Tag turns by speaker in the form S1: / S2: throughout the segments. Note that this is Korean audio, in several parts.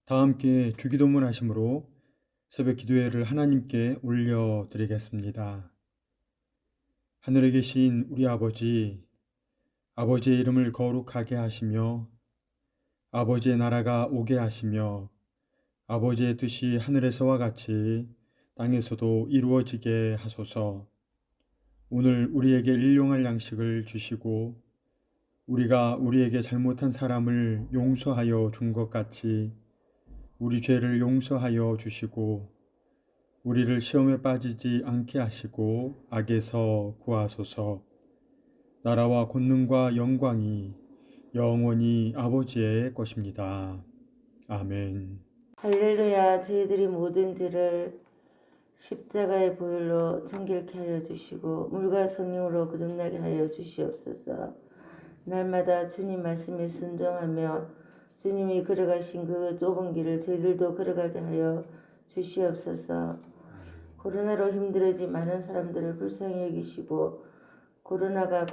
S1: 다 함께 주기도문 하심으로 새벽 기도회를 하나님께 올려드리겠습니다. 하늘에 계신 우리 아버지, 아버지의 이름을 거룩하게 하시며 아버지의 나라가 오게 하시며 아버지의 뜻이 하늘에서와 같이 땅에서도 이루어지게 하소서. 오늘 우리에게 일용할 양식을 주시고 우리가 우리에게 잘못한 사람을 용서하여 준 것 같이 우리 죄를 용서하여 주시고 우리를 시험에 빠지지 않게 하시고 악에서 구하소서. 나라와 권능과 영광이 영원히 아버지의 것입니다. 아멘.
S2: 할렐루야. 저희들이 모든 죄를 십자가의 보혈로 정결케 하여 주시고 물과 성령으로 거듭나게 하여 주시옵소서. 날마다 주님 말씀에 순종하며 주님이 걸어가신 그 좁은 길을 저희들도 걸어가게 하여 주시옵소서. 코로나로 힘들어진 많은 사람들을 불쌍히 여기시고 코로나가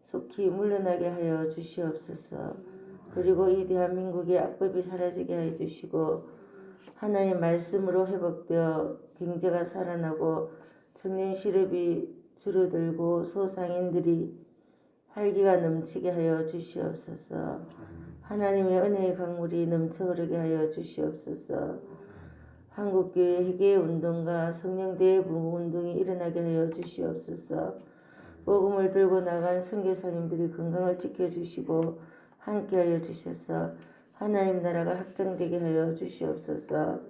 S2: 속히 물러나게 하여 주시옵소서. 그리고 이 대한민국의 악법이 사라지게 해 주시고 하나님의 말씀으로 회복되어 경제가 살아나고 청년 실업이 줄어들고 소상인들이 활기가 넘치게 하여 주시옵소서. 하나님의 은혜의 강물이 넘쳐 흐르게 하여 주시옵소서. 한국교회 회개운동과 성령대회운동이 일어나게 하여 주시옵소서. 복음을 들고 나간 선교사님들이 건강을 지켜주시고 함께하여 주셔서 하나님 나라가 확장되게 하여 주시옵소서.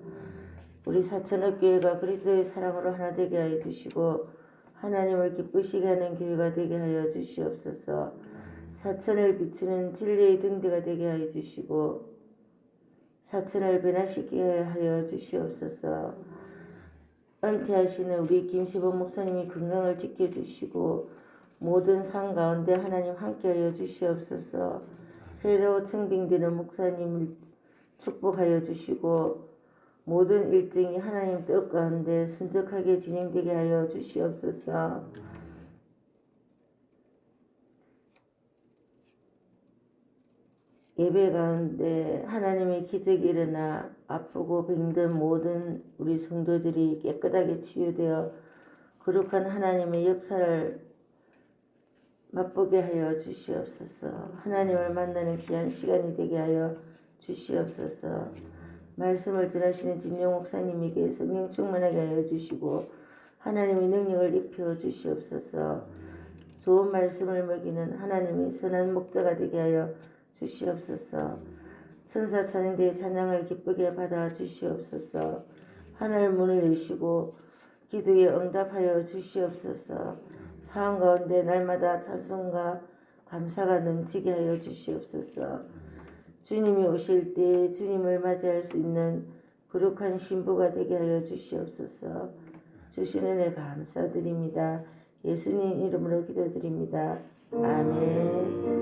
S2: 우리 사천억 교회가 그리스도의 사랑으로 하나 되게 하여 주시고 하나님을 기쁘시게 하는 교회가 되게 하여 주시옵소서. 사천을 비추는 진리의 등대가 되게 하여 주시고 사천을 변화시키게 하여 주시옵소서. 은퇴하시는 우리 김시범 목사님이 건강을 지켜주시고 모든 상 가운데 하나님 함께하여 주시옵소서. 새로 청빙되는 목사님을 축복하여 주시고 모든 일정이 하나님 뜻 가운데 순적하게 진행되게 하여 주시옵소서. 예배 가운데 하나님의 기적이 일어나 아프고 병든 모든 우리 성도들이 깨끗하게 치유되어 거룩한 하나님의 역사를 맛보게 하여 주시옵소서. 하나님을 만나는 귀한 시간이 되게 하여 주시옵소서. 말씀을 전하시는 진용 목사님에게 성령 충만하게 하여 주시고 하나님의 능력을 입혀 주시옵소서. 좋은 말씀을 먹이는 하나님의 선한 목자가 되게 하여 주시옵소서. 천사 찬양대의 찬양을 기쁘게 받아 주시옵소서. 하늘 문을 여시고 기도에 응답하여 주시옵소서. 상황 가운데 날마다 찬송과 감사가 넘치게 하여 주시옵소서. 주님이 오실 때 주님을 맞이할 수 있는 거룩한 신부가 되게 하여 주시옵소서. 주신 은혜 감사드립니다. 예수님 이름으로 기도드립니다. 아멘.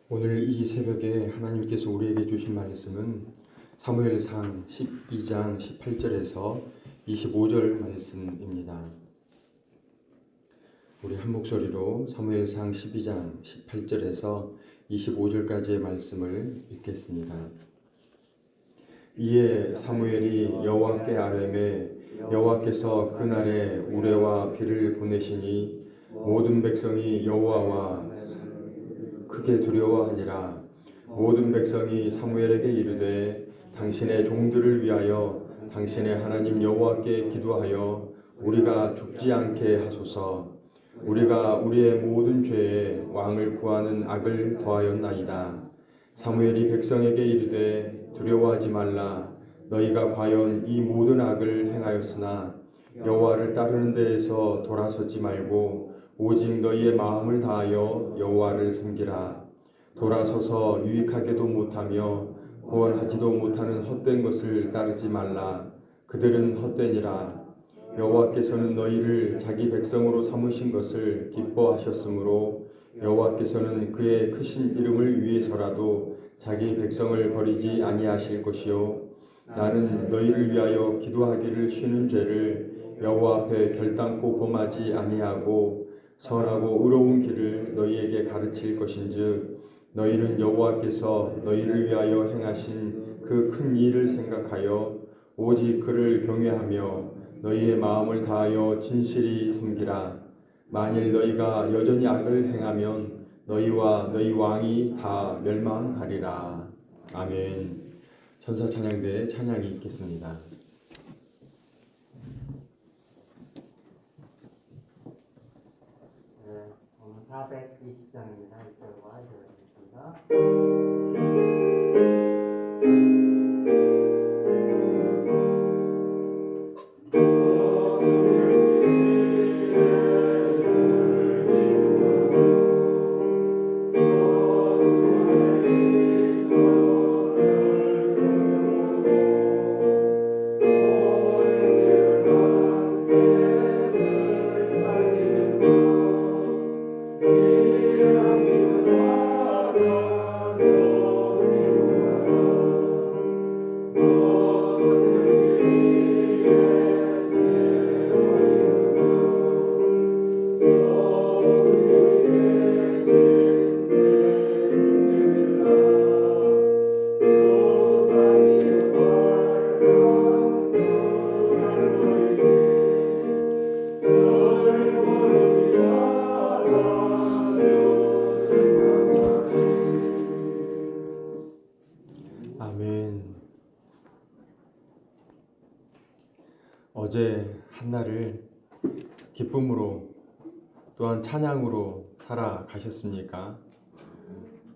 S1: 오늘 이 새벽에 하나님께서 우리에게 주신 말씀은 사무엘상 12장 18절에서 25절 말씀입니다. 우리 한 목소리로 사무엘상 12장 18절에서 25절까지의 말씀을 읽겠습니다. 이에 사무엘이 여호와께 아뢰매 여호와께서 그날에 우레와 비를 보내시니 모든 백성이 여호와와 크게 두려워하니라. 모든 백성이 사무엘에게 이르되 당신의 종들을 위하여 당신의 하나님 여호와께 기도하여 우리가 죽지 않게 하소서. 우리가 우리의 모든 죄에 왕을 구하는 악을 더하였나이다. 사무엘이 백성에게 이르되 두려워하지 말라. 너희가 과연 이 모든 악을 행하였으나 여호와를 따르는 데에서 돌아서지 말고 오직 너희의 마음을 다하여 여호와를 섬기라. 돌아서서 유익하게도 못하며 구원하지도 못하는 헛된 것을 따르지 말라. 그들은 헛되니라. 여호와께서는 너희를 자기 백성으로 삼으신 것을 기뻐하셨으므로 여호와께서는 그의 크신 이름을 위해서라도 자기 백성을 버리지 아니하실 것이요 나는 너희를 위하여 기도하기를 쉬는 죄를 여호와 앞에 결단코 범하지 아니하고 선하고 의로운 길을 너희에게 가르칠 것인즉 너희는 여호와께서 너희를 위하여 행하신 그 큰 일을 생각하여 오직 그를 경외하며 너희의 마음을 다하여 진실이 섬기라. 만일 너희가 여전히 악을 행하면 너희와 너희 왕이 다 멸망하리라. 아멘. 천사 찬양대에 찬양이 있겠습니다.
S3: 오늘 420장입니다. 1절과 2절입니다.
S1: 아멘. 어제 한날을 기쁨으로 또한 찬양으로 살아가셨습니까?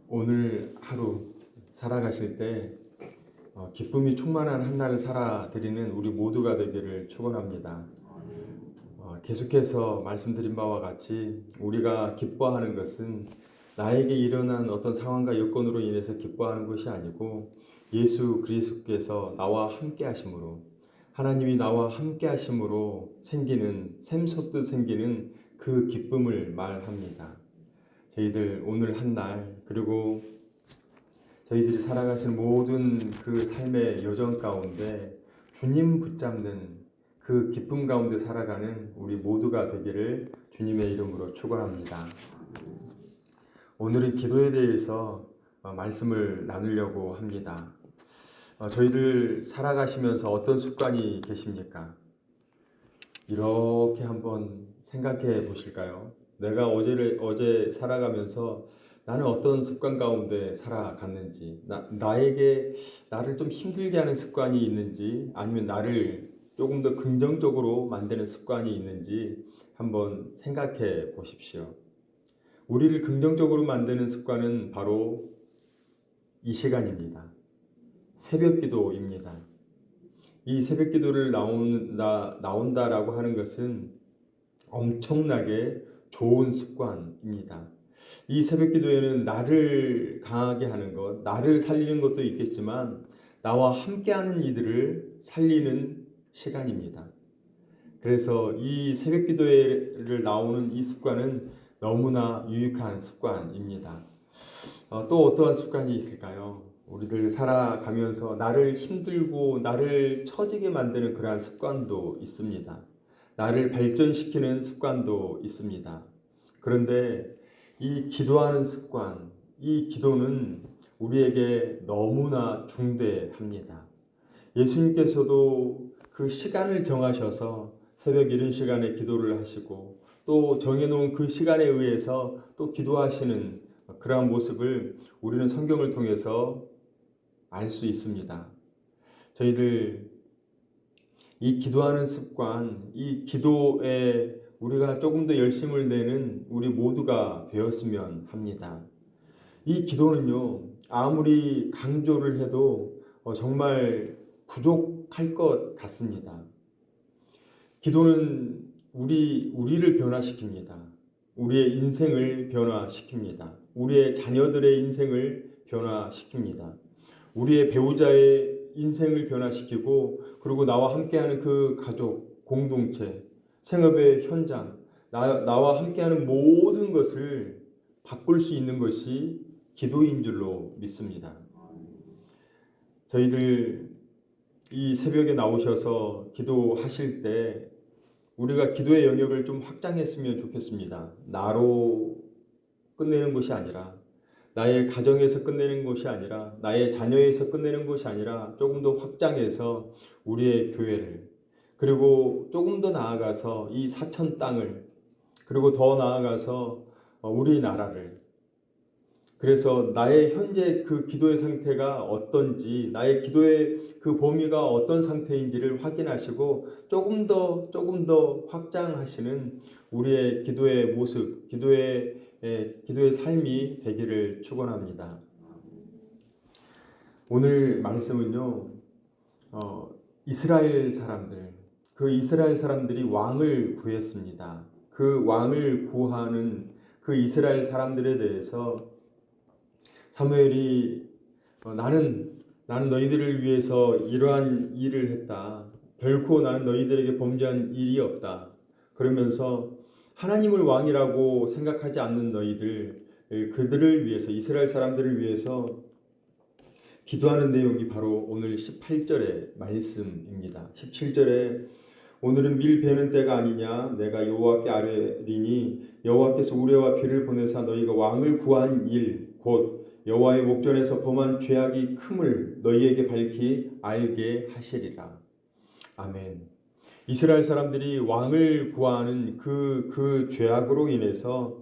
S1: 오늘 하루 살아가실 때 기쁨이 충만한 한날을 살아드리는 우리 모두가 되기를 축원합니다. 계속해서 말씀드린 바와 같이 우리가 기뻐하는 것은 나에게 일어난 어떤 상황과 여건으로 인해서 기뻐하는 것이 아니고 예수 그리스도께서 나와 함께 하심으로, 하나님이 나와 함께 하심으로 생기는, 샘솟듯 생기는 그 기쁨을 말합니다. 저희들 오늘 한날, 그리고 저희들이 살아가신 모든 그 삶의 여정 가운데 주님 붙잡는 그 기쁨 가운데 살아가는 우리 모두가 되기를 주님의 이름으로 축원합니다. 오늘은 기도에 대해서 말씀을 나누려고 합니다. 저희들 살아가시면서 어떤 습관이 계십니까? 이렇게 한번 생각해 보실까요? 내가 어제 살아가면서 나는 어떤 습관 가운데 살아갔는지, 나를 좀 힘들게 하는 습관이 있는지, 아니면 나를 조금 더 긍정적으로 만드는 습관이 있는지 한번 생각해 보십시오. 우리를 긍정적으로 만드는 습관은 바로 이 시간입니다. 새벽 기도입니다. 이 새벽 기도를 나온다라고 하는 것은 엄청나게 좋은 습관입니다. 이 새벽 기도에는 나를 강하게 하는 것, 나를 살리는 것도 있겠지만 나와 함께하는 이들을 살리는 시간입니다. 그래서 이 새벽 기도를 나오는 이 습관은 너무나 유익한 습관입니다. 또 어떠한 습관이 있을까요? 우리들 살아가면서 나를 힘들고 나를 처지게 만드는 그러한 습관도 있습니다. 나를 발전시키는 습관도 있습니다. 그런데 이 기도하는 습관, 이 기도는 우리에게 너무나 중대합니다. 예수님께서도 그 시간을 정하셔서 새벽 이른 시간에 기도를 하시고 또 정해놓은 그 시간에 의해서 또 기도하시는 그러한 모습을 우리는 성경을 통해서 알 수 있습니다. 저희들 이 기도하는 습관, 이 기도에 우리가 조금 더 열심을 내는 우리 모두가 되었으면 합니다. 이 기도는요, 아무리 강조를 해도 정말 부족할 것 같습니다. 기도는 우리를 변화시킵니다. 우리의 인생을 변화시킵니다. 우리의 자녀들의 인생을 변화시킵니다. 우리의 배우자의 인생을 변화시키고, 그리고 나와 함께하는 그 가족, 공동체, 생업의 현장, 나와 함께하는 모든 것을 바꿀 수 있는 것이 기도인 줄로 믿습니다. 저희들 이 새벽에 나오셔서 기도하실 때 우리가 기도의 영역을 좀 확장했으면 좋겠습니다. 나로 끝내는 것이 아니라, 나의 가정에서 끝내는 것이 아니라, 나의 자녀에서 끝내는 것이 아니라 조금 더 확장해서 우리의 교회를, 그리고 조금 더 나아가서 이 사천 땅을, 그리고 더 나아가서 우리나라를, 그래서 나의 현재 그 기도의 상태가 어떤지, 나의 기도의 그 범위가 어떤 상태인지를 확인하시고 조금 더 확장하시는 우리의 기도의 모습, 기도의 삶이 되기를 축원합니다. 오늘 말씀은요, 이스라엘 사람들, 그 이스라엘 사람들이 왕을 구했습니다. 그 왕을 구하는 그 이스라엘 사람들에 대해서 사무엘이 나는 너희들을 위해서 이러한 일을 했다. 결코 나는 너희들에게 범죄한 일이 없다. 그러면서 하나님을 왕이라고 생각하지 않는 너희들, 그들을 위해서, 이스라엘 사람들을 위해서 기도하는 내용이 바로 오늘 18절의 말씀입니다. 17절에 오늘은 밀 베는 때가 아니냐, 내가 여호와께 아뢰리니 여호와께서 우레와 비를 보내사 너희가 왕을 구한 일 곧 여호와의 목전에서 범한 죄악이 큼을 너희에게 밝히 알게 하시리라. 아멘. 이스라엘 사람들이 왕을 구하는 그 죄악으로 인해서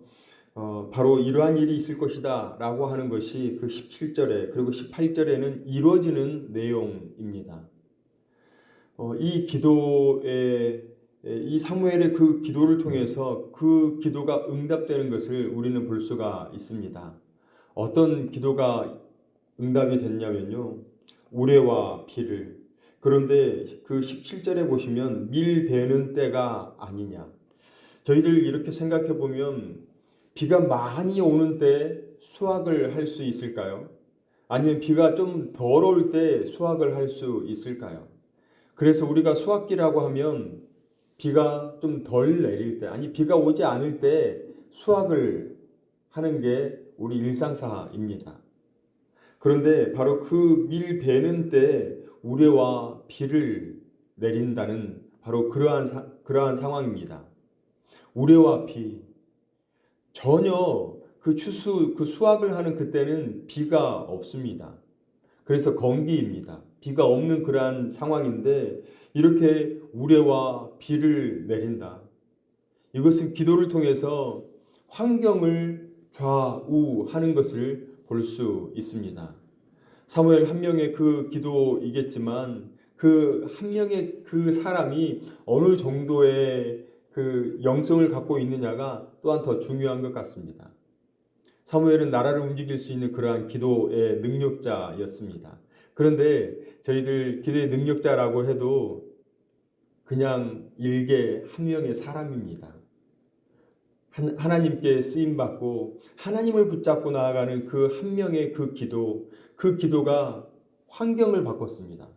S1: 바로 이러한 일이 있을 것이다 라고 하는 것이 그 17절에 그리고 18절에는 이루어지는 내용입니다. 이 사무엘의 그 기도를 통해서 그 기도가 응답되는 것을 우리는 볼 수가 있습니다. 어떤 기도가 응답이 됐냐면요, 우레와 비를. 그런데 그 17절에 보시면 밀 베는 때가 아니냐. 저희들 이렇게 생각해 보면 비가 많이 오는 때 수확을 할 수 있을까요? 아니면 비가 좀 덜 올 때 수확을 할 수 있을까요? 그래서 우리가 수확기라고 하면 비가 좀 덜 내릴 때, 아니 비가 오지 않을 때 수확을 하는 게 우리 일상사입니다. 그런데 바로 그 밀 베는 때 우레와 비를 내린다는 바로 그러한 상황입니다. 우레와 비, 전혀 그 수확을 하는 그때는 비가 없습니다. 그래서 건기입니다. 비가 없는 그러한 상황인데 이렇게 우레와 비를 내린다. 이것은 기도를 통해서 환경을 좌우하는 것을 볼 수 있습니다. 사무엘 한 명의 그 기도이겠지만 그 한 명의 그 사람이 어느 정도의 그 영성을 갖고 있느냐가 또한 더 중요한 것 같습니다. 사무엘은 나라를 움직일 수 있는 그러한 기도의 능력자였습니다. 그런데 저희들 기도의 능력자라고 해도 그냥 일개 한 명의 사람입니다. 하나님께 쓰임받고 하나님을 붙잡고 나아가는 그 한 명의 그 기도가 환경을 바꿨습니다.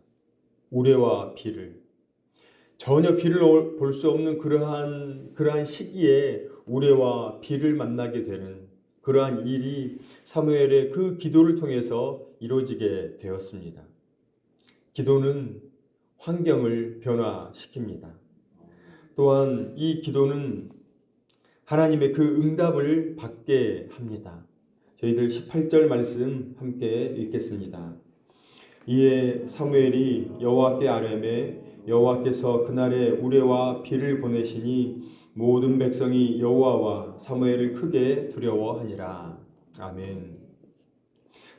S1: 우레와 비를. 전혀 비를 볼 수 없는 그러한 시기에 우레와 비를 만나게 되는 그러한 일이 사무엘의 그 기도를 통해서 이루어지게 되었습니다. 기도는 환경을 변화시킵니다. 또한 이 기도는 하나님의 그 응답을 받게 합니다. 저희들 18절 말씀 함께 읽겠습니다. 이에 사무엘이 여호와께 아뢰매 여호와께서 그날에 우레와 비를 보내시니 모든 백성이 여호와와 사무엘을 크게 두려워하니라. 아멘.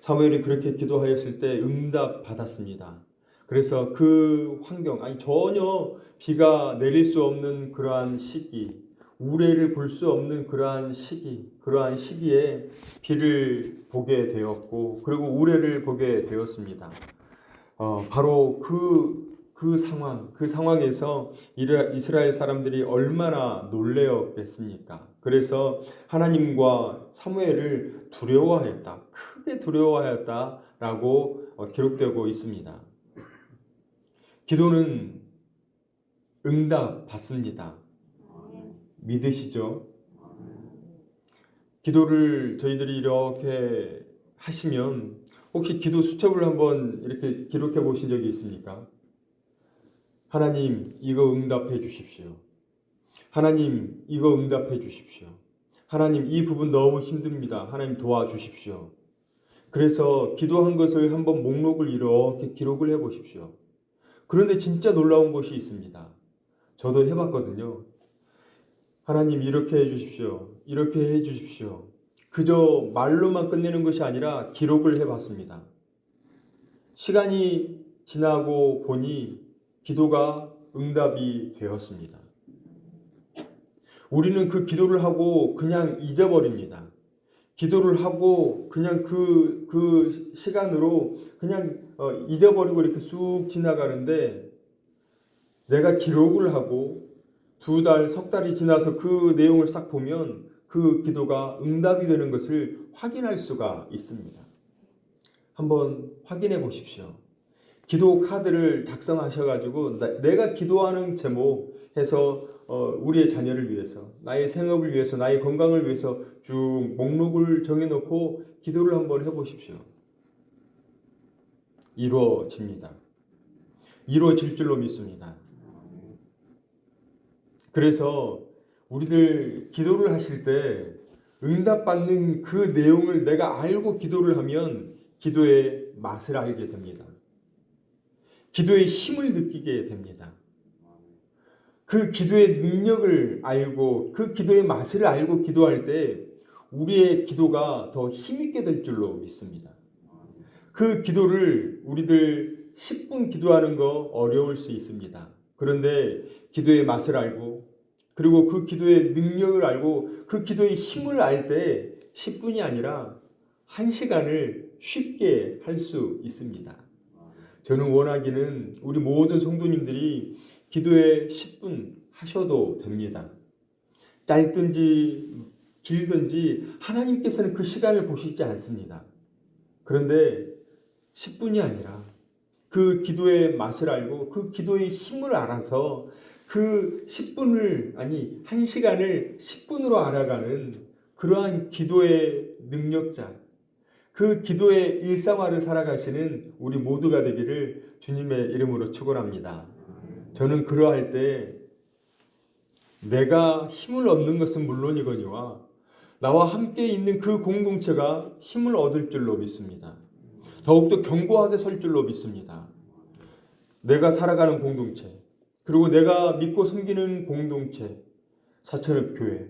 S1: 사무엘이 그렇게 기도하였을 때 응답 받았습니다. 그래서 그 환경, 전혀 비가 내릴 수 없는 그러한 시기, 우레를 볼 수 없는 그러한 시기에 비를 보게 되었고, 그리고 우레를 보게 되었습니다. 바로 그 상황에서 이스라엘 사람들이 얼마나 놀라웠겠습니까? 그래서 하나님과 사무엘을 두려워하였다, 크게 두려워하였다라고 기록되고 있습니다. 기도는 응답 받습니다. 믿으시죠? 기도를 저희들이 이렇게 하시면 혹시 기도 수첩을 한번 이렇게 기록해 보신 적이 있습니까? 하나님, 이거 응답해 주십시오. 하나님, 이거 응답해 주십시오. 하나님, 이 부분 너무 힘듭니다. 하나님 도와주십시오. 그래서 기도한 것을 한번 목록을 이렇게 기록을 해 보십시오. 그런데 진짜 놀라운 것이 있습니다. 저도 해봤거든요. 하나님 이렇게 해 주십시오. 이렇게 해 주십시오. 그저 말로만 끝내는 것이 아니라 기록을 해봤습니다. 시간이 지나고 보니 기도가 응답이 되었습니다. 우리는 그 기도를 하고 그냥 잊어버립니다. 기도를 하고 그냥 그 시간으로 그냥 잊어버리고 이렇게 쑥 지나가는데 내가 기록을 하고 2달, 석 달이 지나서 그 내용을 싹 보면 그 기도가 응답이 되는 것을 확인할 수가 있습니다. 한번 확인해 보십시오. 기도 카드를 작성하셔가지고 내가 기도하는 제목 해서 우리의 자녀를 위해서, 나의 생업을 위해서, 나의 건강을 위해서 쭉 목록을 정해놓고 기도를 한번 해보십시오. 이루어집니다. 이루어질 줄로 믿습니다. 그래서 우리들 기도를 하실 때 응답받는 그 내용을 내가 알고 기도를 하면 기도의 맛을 알게 됩니다. 기도의 힘을 느끼게 됩니다. 그 기도의 능력을 알고 그 기도의 맛을 알고 기도할 때 우리의 기도가 더 힘있게 될 줄로 믿습니다. 그 기도를 우리들 10분 기도하는 거 어려울 수 있습니다. 그런데 기도의 맛을 알고 그리고 그 기도의 능력을 알고 그 기도의 힘을 알 때 10분이 아니라 1시간을 쉽게 할 수 있습니다. 저는 원하기는 우리 모든 성도님들이 기도에 10분 하셔도 됩니다. 짧든지 길든지 하나님께서는 그 시간을 보시지 않습니다. 그런데 10분이 아니라 그 기도의 맛을 알고 그 기도의 힘을 알아서 그 10분을 아니 1시간을 10분으로 알아가는 그러한 기도의 능력자, 그 기도의 일상화를 살아가시는 우리 모두가 되기를 주님의 이름으로 축원합니다. 저는 그러할 때 내가 힘을 얻는 것은 물론이거니와 나와 함께 있는 그 공동체가 힘을 얻을 줄로 믿습니다. 더욱더 견고하게 설 줄로 믿습니다. 내가 살아가는 공동체, 그리고 내가 믿고 섬기는 공동체, 사천읍 교회,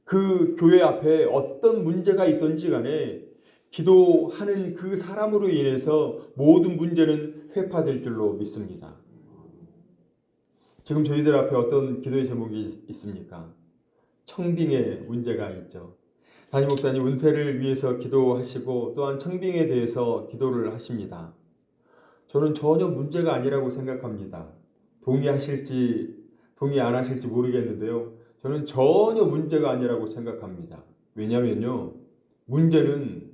S1: 그 교회 앞에 어떤 문제가 있든지 간에 기도하는 그 사람으로 인해서 모든 문제는 회파될 줄로 믿습니다. 지금 저희들 앞에 어떤 기도의 제목이 있습니까? 청빙의 문제가 있죠. 담임 목사님 은퇴를 위해서 기도하시고 또한 청빙에 대해서 기도를 하십니다. 저는 전혀 문제가 아니라고 생각합니다. 동의하실지 동의 안 하실지 모르겠는데요. 저는 전혀 문제가 아니라고 생각합니다. 왜냐면요. 문제는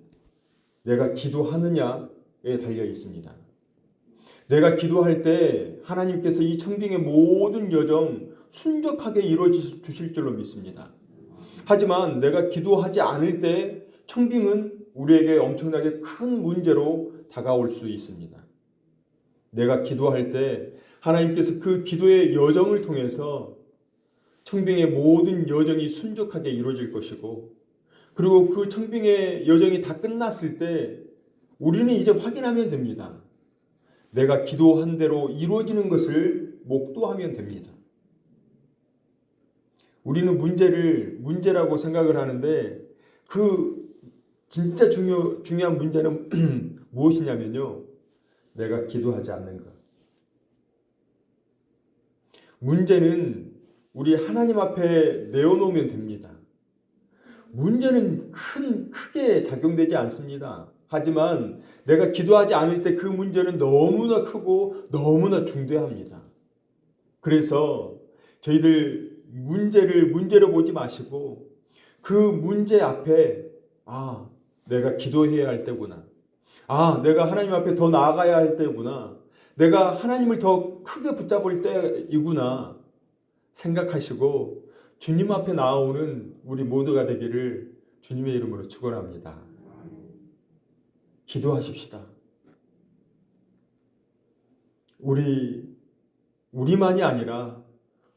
S1: 내가 기도하느냐에 달려 있습니다. 내가 기도할 때 하나님께서 이 청빙의 모든 여정 순적하게 이루어 주실 줄로 믿습니다. 하지만 내가 기도하지 않을 때 청빙은 우리에게 엄청나게 큰 문제로 다가올 수 있습니다. 내가 기도할 때 하나님께서 그 기도의 여정을 통해서 청빙의 모든 여정이 순적하게 이루어질 것이고 그리고 그 청빙의 여정이 다 끝났을 때 우리는 이제 확인하면 됩니다. 내가 기도한 대로 이루어지는 것을 목도하면 됩니다. 우리는 문제를 문제라고 생각을 하는데 그 진짜 중요한 문제는 무엇이냐면요. 내가 기도하지 않는 것. 문제는 우리 하나님 앞에 내어놓으면 됩니다. 문제는 크게 작용되지 않습니다. 하지만 내가 기도하지 않을 때 그 문제는 너무나 크고 너무나 중대합니다. 그래서 저희들 문제를 문제로 보지 마시고 그 문제 앞에 내가 기도해야 할 때구나. 내가 하나님 앞에 더 나아가야 할 때구나. 내가 하나님을 더 크게 붙잡을 때이구나 생각하시고 주님 앞에 나오는 우리 모두가 되기를 주님의 이름으로 축원합니다. 기도하십시다. 우리 우리만이 아니라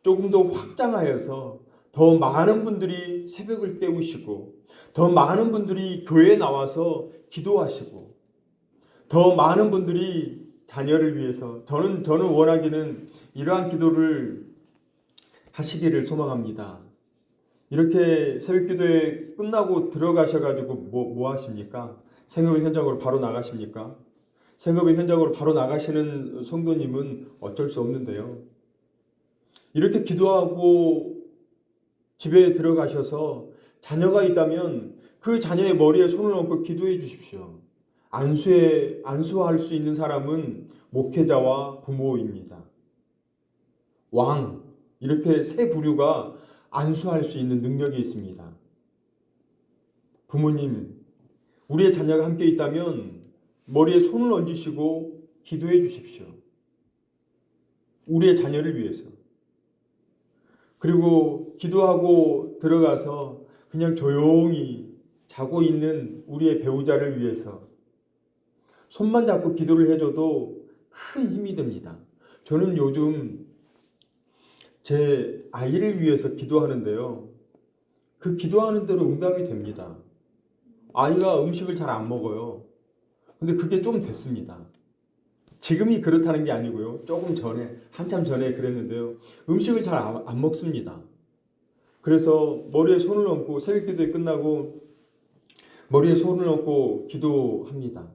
S1: 조금 더 확장하여서 더 많은 분들이 새벽을 깨우시고 더 많은 분들이 교회에 나와서 기도하시고 더 많은 분들이 자녀를 위해서 저는 원하기는 이러한 기도를 하시기를 소망합니다. 이렇게 새벽기도에 끝나고 들어가셔가지고 뭐 하십니까? 생업의 현장으로 바로 나가십니까? 생업의 현장으로 바로 나가시는 성도님은 어쩔 수 없는데요. 이렇게 기도하고 집에 들어가셔서 자녀가 있다면 그 자녀의 머리에 손을 얹고 기도해 주십시오. 안수할 수 있는 사람은 목회자와 부모입니다. 왕, 이렇게 세 부류가 안수할 수 있는 능력이 있습니다. 부모님, 우리의 자녀가 함께 있다면 머리에 손을 얹으시고 기도해 주십시오. 우리의 자녀를 위해서. 그리고 기도하고 들어가서 그냥 조용히 자고 있는 우리의 배우자를 위해서 손만 잡고 기도를 해줘도 큰 힘이 됩니다. 저는 요즘 제 아이를 위해서 기도하는데요. 그 기도하는 대로 응답이 됩니다. 아이가 음식을 잘 안 먹어요. 근데 그게 좀 됐습니다. 지금이 그렇다는 게 아니고요. 조금 전에, 한참 전에 그랬는데요. 음식을 잘 안 먹습니다. 그래서 머리에 손을 얹고 새벽 기도에 끝나고 머리에 손을 얹고 기도합니다.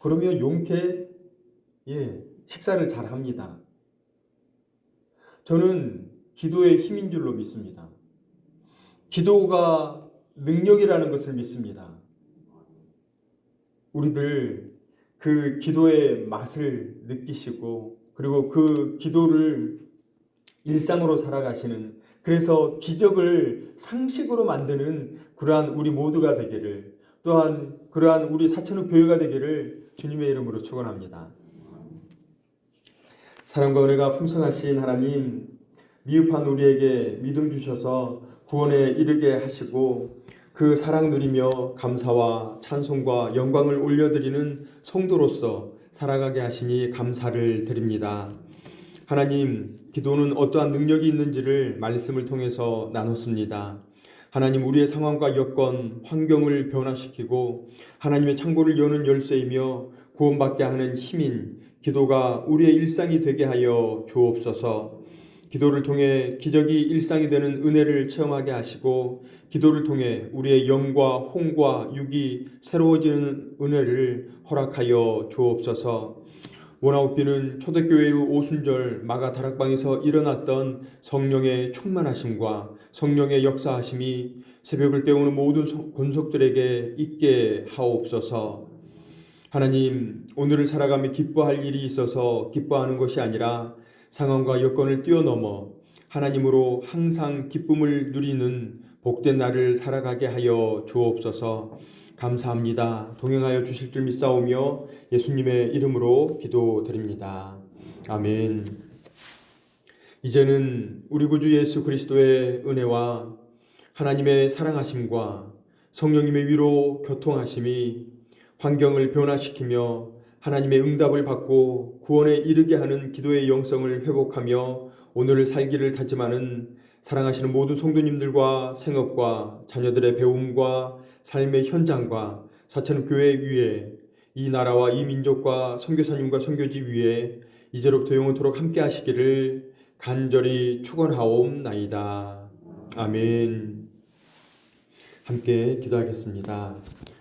S1: 그러면 용케 식사를 잘 합니다. 저는 기도의 힘인 줄로 믿습니다. 기도가 능력이라는 것을 믿습니다. 우리들 그 기도의 맛을 느끼시고 그리고 그 기도를 일상으로 살아가시는, 그래서 기적을 상식으로 만드는 그러한 우리 모두가 되기를, 또한 그러한 우리 사천읍 교회가 되기를 주님의 이름으로 축원합니다. 사랑과 은혜가 풍성하신 하나님, 미흡한 우리에게 믿음 주셔서 구원에 이르게 하시고 그 사랑 누리며 감사와 찬송과 영광을 올려드리는 성도로서 살아가게 하시니 감사를 드립니다. 하나님, 기도는 어떠한 능력이 있는지를 말씀을 통해서 나눴습니다. 하나님, 우리의 상황과 여건, 환경을 변화시키고 하나님의 창고를 여는 열쇠이며 구원받게 하는 힘인 기도가 우리의 일상이 되게 하여 주옵소서. 기도를 통해 기적이 일상이 되는 은혜를 체험하게 하시고 기도를 통해 우리의 영과 혼과 육이 새로워지는 은혜를 허락하여 주옵소서. 원아웃비는 초대교회의 오순절 마가 다락방에서 일어났던 성령의 충만하심과 성령의 역사하심이 새벽을 깨우는 모든 권속들에게 있게 하옵소서. 하나님, 오늘을 살아가며 기뻐할 일이 있어서 기뻐하는 것이 아니라 상황과 여건을 뛰어넘어 하나님으로 항상 기쁨을 누리는 복된 날을 살아가게 하여 주옵소서. 감사합니다. 동행하여 주실 줄 믿사오며 예수님의 이름으로 기도드립니다. 아멘. 이제는 우리 구주 예수 그리스도의 은혜와 하나님의 사랑하심과 성령님의 위로 교통하심이 환경을 변화시키며 하나님의 응답을 받고 구원에 이르게 하는 기도의 영성을 회복하며 오늘을 살기를 다짐하는 사랑하시는 모든 성도님들과 생업과 자녀들의 배움과 삶의 현장과 사천읍 교회 위에 이 나라와 이 민족과 선교사님과 선교지 위에 이제로부터 영원토록 함께 하시기를 간절히 축원하옵나이다. 아멘. 함께 기도하겠습니다.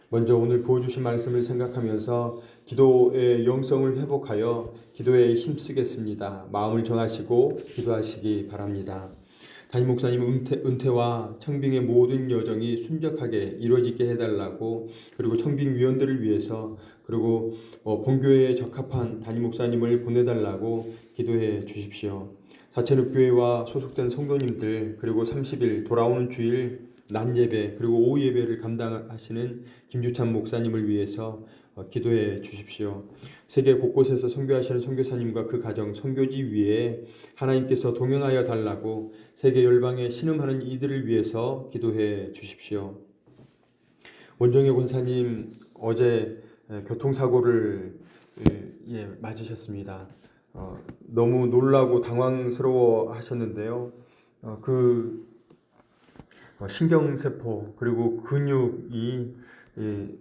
S1: 먼저 오늘 보여주신 말씀을 생각하면서 기도의 영성을 회복하여 기도에 힘쓰겠습니다. 마음을 정하시고 기도하시기 바랍니다. 담임 목사님 은퇴와 청빙의 모든 여정이 순적하게 이루어지게 해달라고, 그리고 청빙 위원들을 위해서, 그리고 본교회에 적합한 담임 목사님을 보내달라고 기도해 주십시오. 사천읍 교회와 소속된 성도님들, 그리고 30일 돌아오는 주일 낮 예배 그리고 오후 예배를 감당하시는 김주찬 목사님을 위해서 기도해 주십시오. 세계 곳곳에서 선교하시는 선교사님과 그 가정, 선교지 위에 하나님께서 동행하여 달라고 세계 열방에 신음하는 이들을 위해서 기도해 주십시오. 원정혜 권사님 어제 교통사고를 맞으셨습니다. 너무 놀라고 당황스러워 하셨는데요. 신경세포 그리고 근육이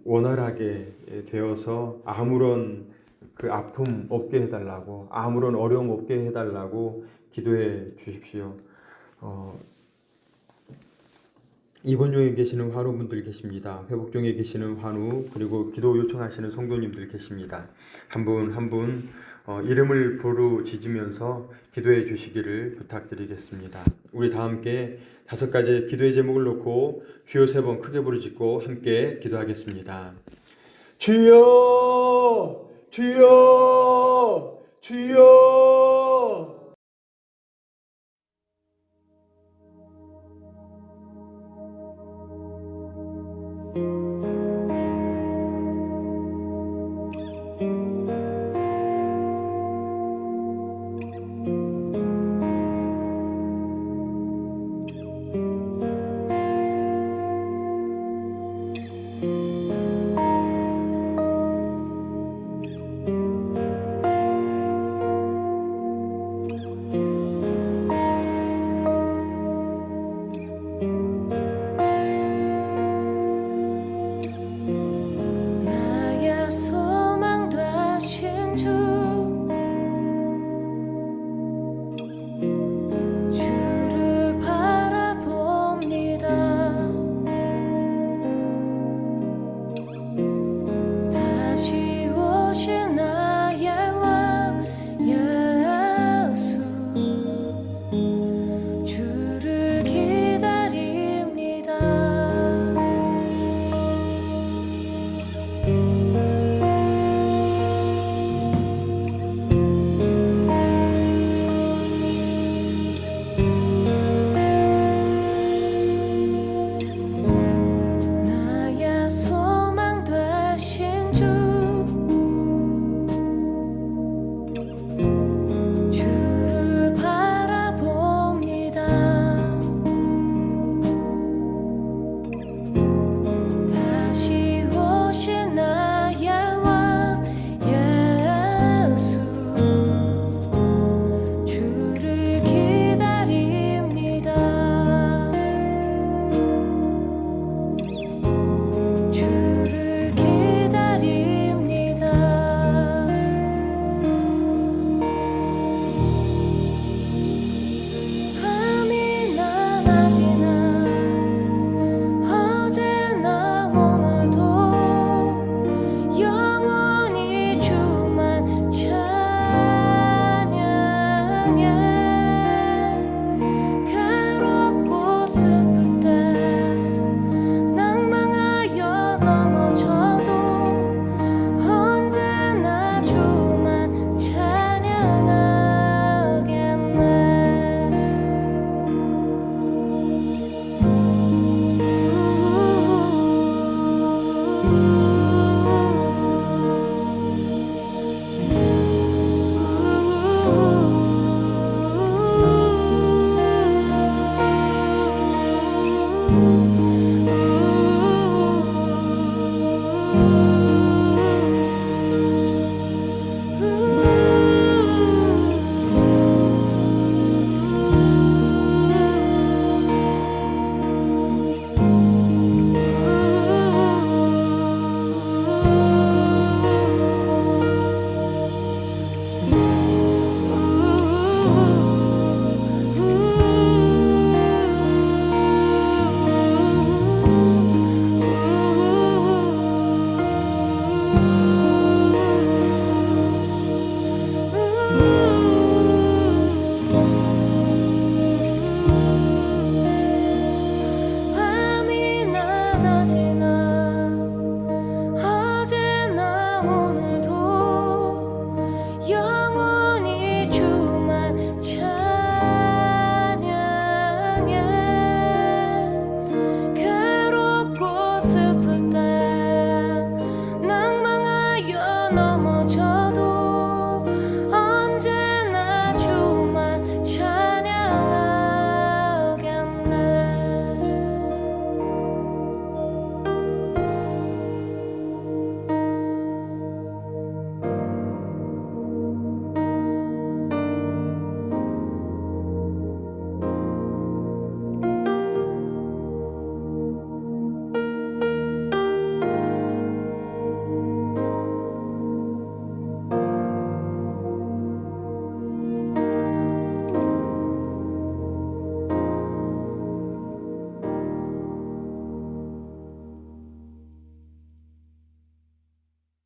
S1: 원활하게 되어서 아무런 그 아픔 없게 해달라고, 아무런 어려움 없게 해달라고 기도해 주십시오. 입원 중에 계시는 환우분들 계십니다. 회복 중에 계시는 환우, 그리고 기도 요청하시는 성도님들 계십니다. 한 분 한 분 이름을 부르짖으면서 기도해 주시기를 부탁드리겠습니다. 우리 다 함께 5가지 기도의 제목을 놓고 주여 3번 크게 부르짖고 함께 기도하겠습니다. 주여, 주여, 주여.
S4: 나의 소망 되신 주를 바라봅니다. 다시 오실 나의 왕 예수, 주를 기다립니다. 나의 소망 되신 주를 바라봅니다. 다시 오실 나의 왕 예수, 주를 기다립니다. 주를 기다립니다. 밤이 낮이나 어제나 오늘도 영원히 주만 찬양해.